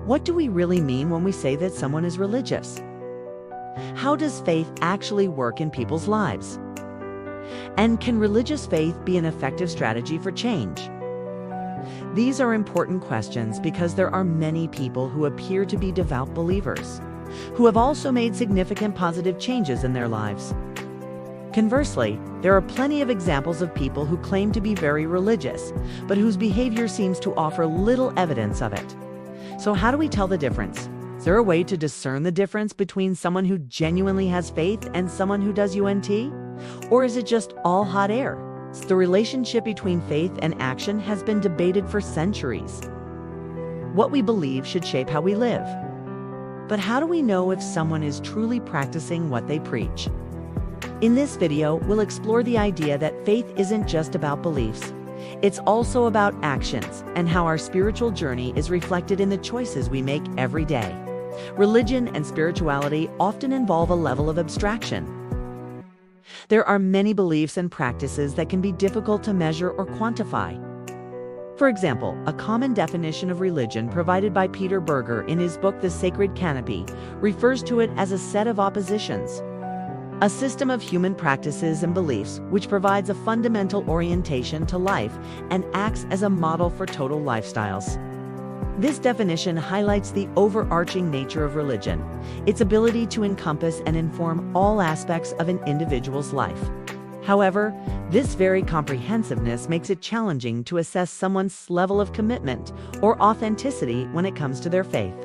What do we really mean when we say that someone is religious? How does faith actually work in people's lives? And can religious faith be an effective strategy for change? These are important questions because there are many people who appear to be devout believers, who have also made significant positive changes in their lives. Conversely, there are plenty of examples of people who claim to be very religious, but whose behavior seems to offer little evidence of it. So how do we tell the difference? Is there a way to discern the difference between someone who genuinely has faith and someone who does UNT? Or is it just all hot air? The relationship between faith and action has been debated for centuries. What we believe should shape how we live. But how do we know if someone is truly practicing what they preach? In this video, we'll explore the idea that faith isn't just about beliefs. It's also about actions and how our spiritual journey is reflected in the choices we make every day. Religion and spirituality often involve a level of abstraction. There are many beliefs and practices that can be difficult to measure or quantify. For example, a common definition of religion provided by Peter Berger in his book The Sacred Canopy refers to it as a set of oppositions, a system of human practices and beliefs which provides a fundamental orientation to life and acts as a model for total lifestyles. This definition highlights the overarching nature of religion, its ability to encompass and inform all aspects of an individual's life. However, this very comprehensiveness makes it challenging to assess someone's level of commitment or authenticity when it comes to their faith.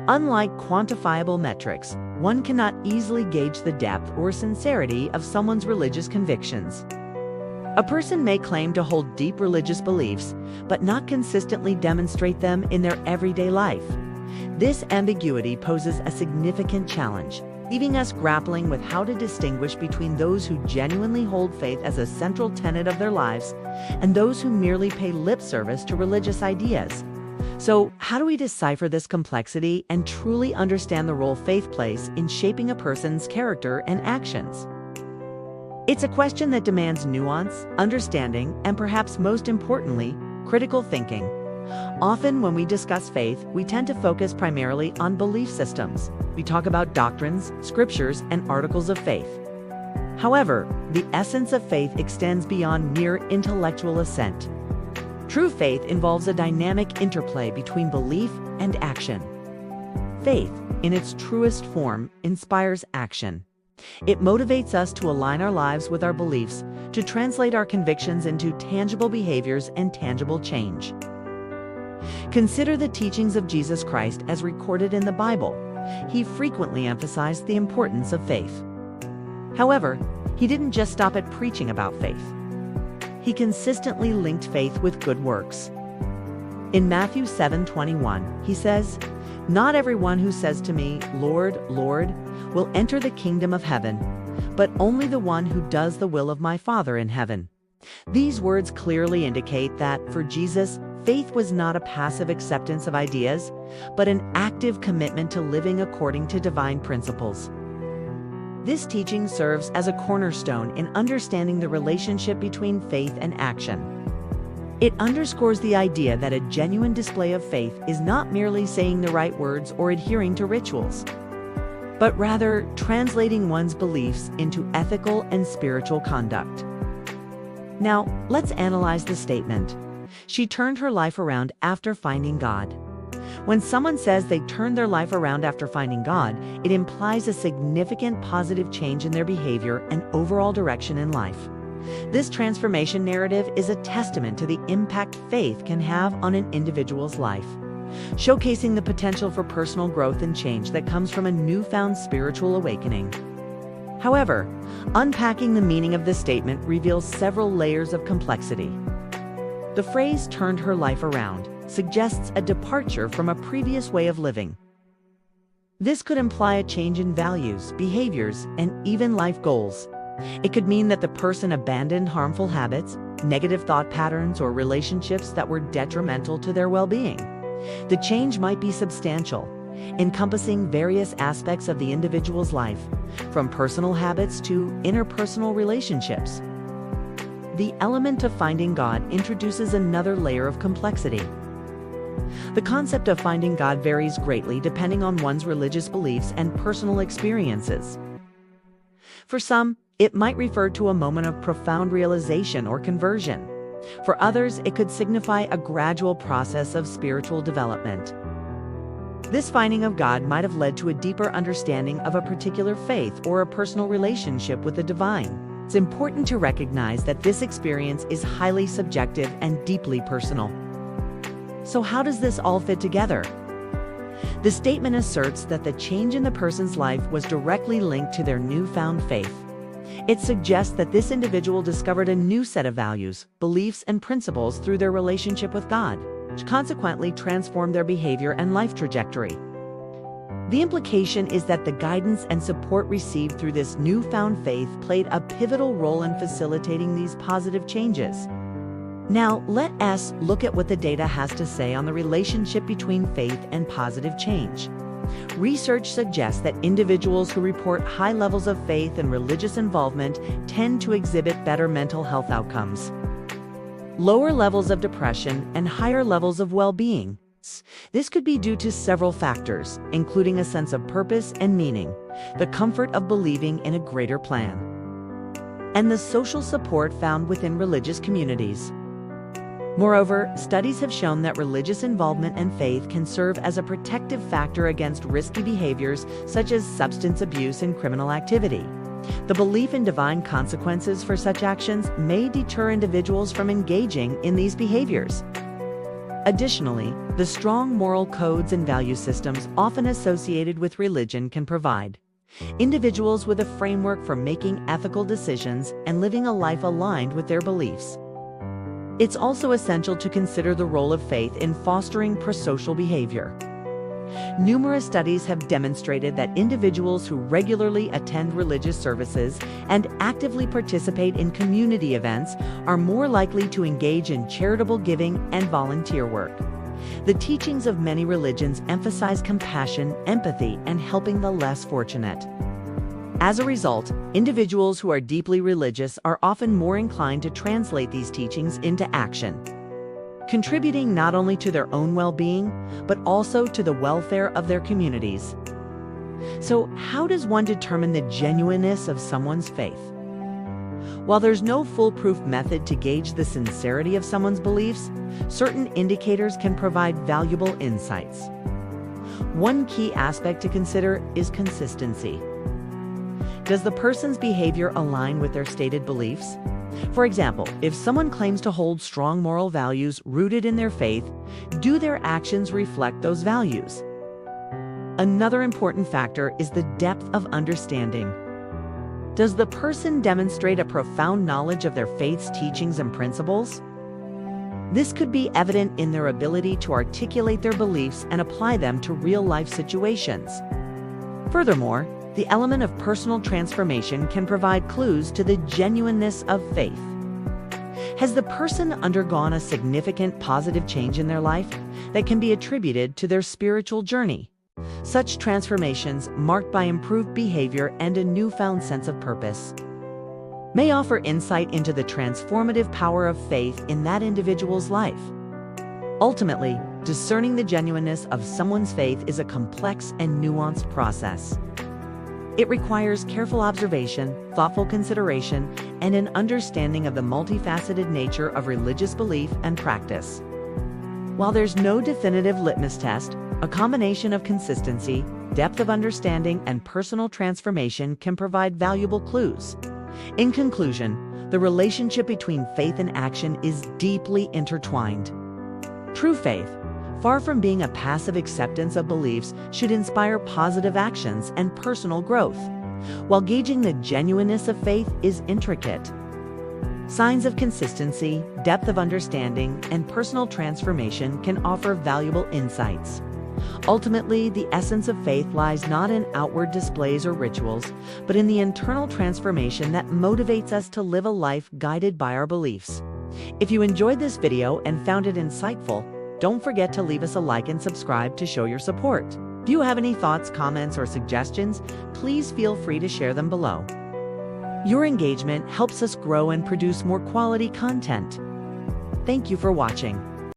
Unlike quantifiable metrics, one cannot easily gauge the depth or sincerity of someone's religious convictions. A person may claim to hold deep religious beliefs, but not consistently demonstrate them in their everyday life. This ambiguity poses a significant challenge, leaving us grappling with how to distinguish between those who genuinely hold faith as a central tenet of their lives and those who merely pay lip service to religious ideas. So, how do we decipher this complexity and truly understand the role faith plays in shaping a person's character and actions? It's a question that demands nuance, understanding, and perhaps most importantly, critical thinking. Often when we discuss faith, we tend to focus primarily on belief systems. We talk about doctrines, scriptures, and articles of faith. However, the essence of faith extends beyond mere intellectual assent. True faith involves a dynamic interplay between belief and action. Faith, in its truest form, inspires action. It motivates us to align our lives with our beliefs, to translate our convictions into tangible behaviors and tangible change. Consider the teachings of Jesus Christ as recorded in the Bible. He frequently emphasized the importance of faith. However, he didn't just stop at preaching about faith. He consistently linked faith with good works. In Matthew 7:21, he says, "Not everyone who says to me, 'Lord, Lord,' will enter the kingdom of heaven, but only the one who does the will of my Father in heaven." These words clearly indicate that, for Jesus, faith was not a passive acceptance of ideas, but an active commitment to living according to divine principles. This teaching serves as a cornerstone in understanding the relationship between faith and action. It underscores the idea that a genuine display of faith is not merely saying the right words or adhering to rituals, but rather translating one's beliefs into ethical and spiritual conduct. Now, let's analyze the statement. She turned her life around after finding God. When someone says they turned their life around after finding God, it implies a significant positive change in their behavior and overall direction in life. This transformation narrative is a testament to the impact faith can have on an individual's life, showcasing the potential for personal growth and change that comes from a newfound spiritual awakening. However, unpacking the meaning of this statement reveals several layers of complexity. The phrase "turned her life around" suggests a departure from a previous way of living. This could imply a change in values, behaviors, and even life goals. It could mean that the person abandoned harmful habits, negative thought patterns, or relationships that were detrimental to their well-being. The change might be substantial, encompassing various aspects of the individual's life, from personal habits to interpersonal relationships. The element of finding God introduces another layer of complexity. The concept of finding God varies greatly depending on one's religious beliefs and personal experiences. For some, it might refer to a moment of profound realization or conversion. For others, it could signify a gradual process of spiritual development. This finding of God might have led to a deeper understanding of a particular faith or a personal relationship with the divine. It's important to recognize that this experience is highly subjective and deeply personal. So how does this all fit together? The statement asserts that the change in the person's life was directly linked to their newfound faith. It suggests that this individual discovered a new set of values, beliefs, and principles through their relationship with God, which consequently transformed their behavior and life trajectory. The implication is that the guidance and support received through this newfound faith played a pivotal role in facilitating these positive changes. Now, let us look at what the data has to say on the relationship between faith and positive change. Research suggests that individuals who report high levels of faith and religious involvement tend to exhibit better mental health outcomes, lower levels of depression, and higher levels of well-being. This could be due to several factors, including a sense of purpose and meaning, the comfort of believing in a greater plan, and the social support found within religious communities. Moreover, studies have shown that religious involvement and faith can serve as a protective factor against risky behaviors such as substance abuse and criminal activity. The belief in divine consequences for such actions may deter individuals from engaging in these behaviors. Additionally, the strong moral codes and value systems often associated with religion can provide individuals with a framework for making ethical decisions and living a life aligned with their beliefs. It's also essential to consider the role of faith in fostering prosocial behavior. Numerous studies have demonstrated that individuals who regularly attend religious services and actively participate in community events are more likely to engage in charitable giving and volunteer work. The teachings of many religions emphasize compassion, empathy, and helping the less fortunate. As a result, individuals who are deeply religious are often more inclined to translate these teachings into action, contributing not only to their own well-being, but also to the welfare of their communities. So, how does one determine the genuineness of someone's faith? While there's no foolproof method to gauge the sincerity of someone's beliefs, certain indicators can provide valuable insights. One key aspect to consider is consistency. Does the person's behavior align with their stated beliefs? For example, if someone claims to hold strong moral values rooted in their faith, do their actions reflect those values? Another important factor is the depth of understanding. Does the person demonstrate a profound knowledge of their faith's teachings and principles? This could be evident in their ability to articulate their beliefs and apply them to real-life situations. Furthermore, the element of personal transformation can provide clues to the genuineness of faith. Has the person undergone a significant positive change in their life that can be attributed to their spiritual journey? Such transformations, marked by improved behavior and a newfound sense of purpose, may offer insight into the transformative power of faith in that individual's life. Ultimately, discerning the genuineness of someone's faith is a complex and nuanced process. It requires careful observation, thoughtful consideration, and an understanding of the multifaceted nature of religious belief and practice. While there's no definitive litmus test, a combination of consistency, depth of understanding, and personal transformation can provide valuable clues. In conclusion, the relationship between faith and action is deeply intertwined. True faith, far from being a passive acceptance of beliefs, should inspire positive actions and personal growth, while gauging the genuineness of faith is intricate. Signs of consistency, depth of understanding, and personal transformation can offer valuable insights. Ultimately, the essence of faith lies not in outward displays or rituals, but in the internal transformation that motivates us to live a life guided by our beliefs. If you enjoyed this video and found it insightful, don't forget to leave us a like and subscribe to show your support. If you have any thoughts, comments, or suggestions, please feel free to share them below. Your engagement helps us grow and produce more quality content. Thank you for watching.